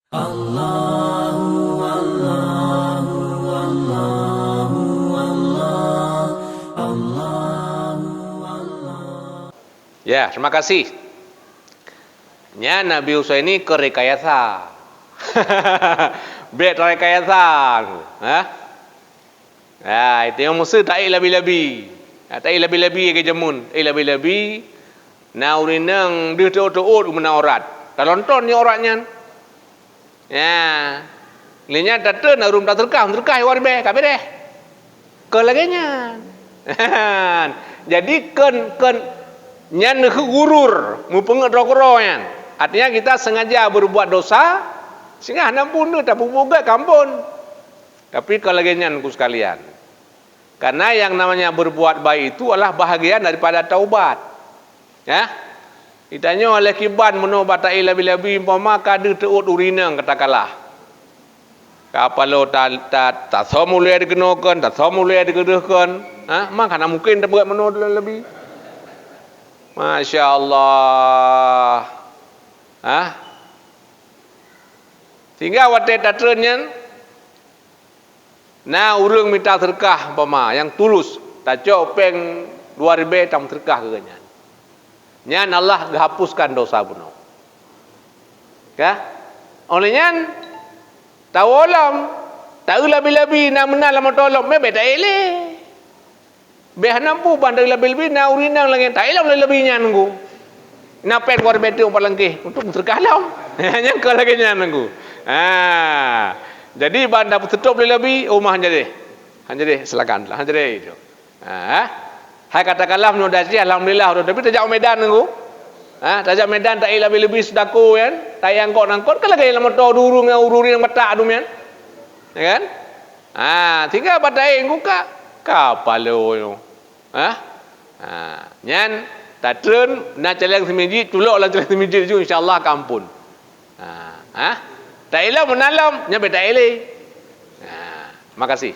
Ya, terima kasih. Nya Nabi Musa ini ke rekayasa. Bet rekayasa. Ya, itu yang Musa tak labi-labi. Tak labi-labi ke jamun. Labi-labi. Na urinang dia tu mena orat. Talonton ni oratnya. Ya. Linya datang na rum tak terkah warbe kabe deh. Ke laganya. Jadi ken nyan gurur mupengat rokroyan. Artinya kita sengaja berbuat dosa sehingga hendak bunuh tak bubuga kampun. Tapi kalau nyan ku sekalian. Karena yang namanya berbuat baik itu adalah bahagian daripada taubat. Ya. Ditanya oleh kiban menobat tak labi-labi umpama kada teut urinang katakanlah. Kapalo tak somulai dikenakan, tak somulai dikeduhkan. Mak kana mungkin tak buat meno lebih. Masya Allah. Sehingga wadah tatrenyan na urang minta terkah umpama yang tulus tak copeng 2000 tam terkah ke ganyan. Nyan Allah hapuskan dosa bunuh. Ya? Olehnya tawalam tak labi-labi na menal lama tolong me beda ele. Beh nampu bandar labi-labi na urinang lagi tak elam labi-labinya nunggu. Na pen war bete palangke untuk terkalam. Hanya ke lagi nya nunggu. Jadi bandar tutup labi rumah jadi. Jadi silakan lah jadi itu. Hai katakanlah menodasi alhamdulillah tapi tajak medan nunggu. Tajak medan tak labi-labi sedaku kan. Tak yang kok nangkot ke lagi lama tau durung ururin mata adumian. Ya kan? Tinggal badai nguka kapalo. Nyan tatren na celeng semiji tulok lah celeng semiji tu insyaallah kampun. Tak elah menalam nya beda ele. Makasih.